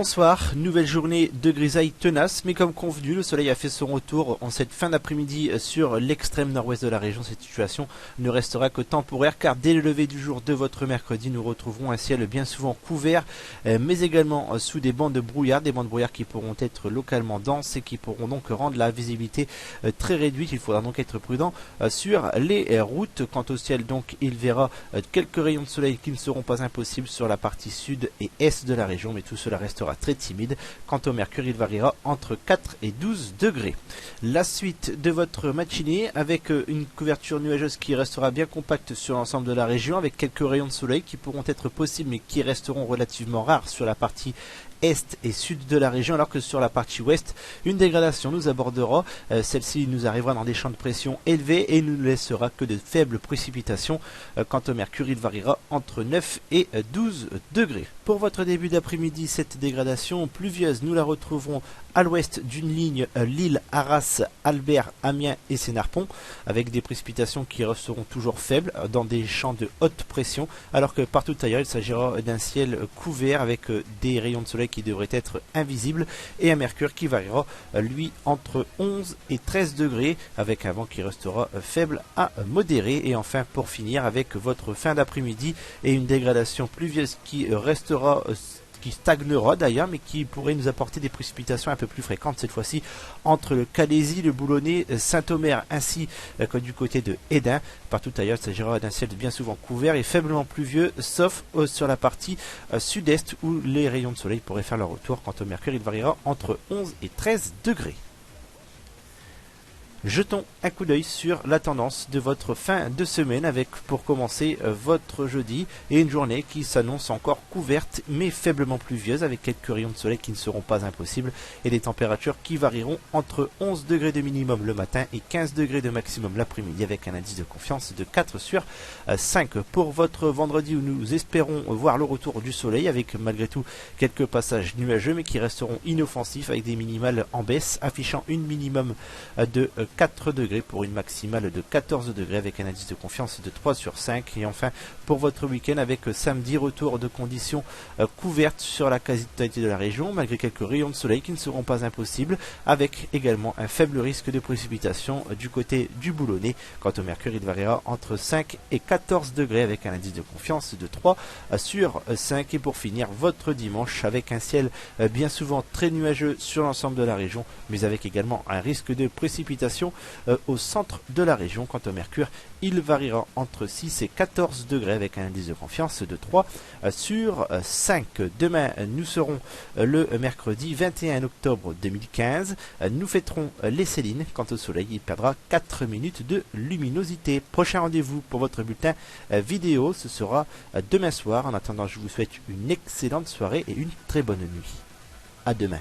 Bonsoir, nouvelle journée de grisaille tenace, mais comme convenu, le soleil a fait son retour en cette fin d'après-midi sur l'extrême nord-ouest de la région. Cette situation ne restera que temporaire car dès le lever du jour de votre mercredi, nous retrouverons un ciel bien souvent couvert, mais également sous des bandes de brouillard qui pourront être localement denses et qui pourront donc rendre la visibilité très réduite. Il faudra donc être prudent sur les routes. Quant au ciel, donc, il verra quelques rayons de soleil qui ne seront pas impossibles sur la partie sud et est de la région, mais tout cela restera très timide. Quant au mercure, il variera entre 4 et 12 degrés. La suite de votre matinée avec une couverture nuageuse qui restera bien compacte sur l'ensemble de la région, avec quelques rayons de soleil qui pourront être possibles mais qui resteront relativement rares sur la partie est et sud de la région, alors que sur la partie ouest, une dégradation nous abordera. Celle-ci nous arrivera dans des champs de pression élevés et ne nous laissera que de faibles précipitations. Quant au mercure, il variera entre 9 et 12 degrés. Pour votre début d'après-midi, cette dégradation pluvieuse, nous la retrouverons à l'ouest d'une ligne Lille, Arras, Albert, Amiens et Sénarpont, avec des précipitations qui resteront toujours faibles dans des champs de haute pression, alors que partout ailleurs, il s'agira d'un ciel couvert avec des rayons de soleil qui devraient être invisibles et un mercure qui variera lui entre 11 et 13 degrés avec un vent qui restera faible à modéré. Et enfin, pour finir, avec votre fin d'après-midi et une dégradation pluvieuse qui restera, qui stagnera d'ailleurs, mais qui pourrait nous apporter des précipitations un peu plus fréquentes, cette fois-ci entre le Calaisis, le Boulonnais, Saint-Omer ainsi que du côté de Hesdin. Partout ailleurs, il s'agira d'un ciel bien souvent couvert et faiblement pluvieux, sauf sur la partie sud-est où les rayons de soleil pourraient faire leur retour. Quant au mercure, il variera entre 11 et 13 degrés. Jetons un coup d'œil sur la tendance de votre fin de semaine avec, pour commencer, votre jeudi et une journée qui s'annonce encore couverte mais faiblement pluvieuse avec quelques rayons de soleil qui ne seront pas impossibles et des températures qui varieront entre 11 degrés de minimum le matin et 15 degrés de maximum l'après-midi avec un indice de confiance de 4 sur 5. Pour votre vendredi où nous espérons voir le retour du soleil avec malgré tout quelques passages nuageux mais qui resteront inoffensifs avec des minimales en baisse affichant une minimum de 4 degrés pour une maximale de 14 degrés avec un indice de confiance de 3 sur 5. Et enfin, pour votre week-end avec samedi, retour de conditions couvertes sur la quasi-totalité de la région, malgré quelques rayons de soleil qui ne seront pas impossibles, avec également un faible risque de précipitation du côté du Boulonnais. Quant au mercure, il variera entre 5 et 14 degrés avec un indice de confiance de 3 sur 5. Et pour finir, votre dimanche avec un ciel bien souvent très nuageux sur l'ensemble de la région, mais avec également un risque de précipitation au centre de la région. Quant au mercure, il variera entre 6 et 14 degrés avec un indice de confiance de 3 sur 5. Demain, nous serons le mercredi 21 octobre 2015. Nous fêterons les Célines. Quant au soleil, il perdra 4 minutes de luminosité. Prochain rendez-vous pour votre bulletin vidéo, ce sera demain soir. En attendant, je vous souhaite une excellente soirée et une très bonne nuit. À demain.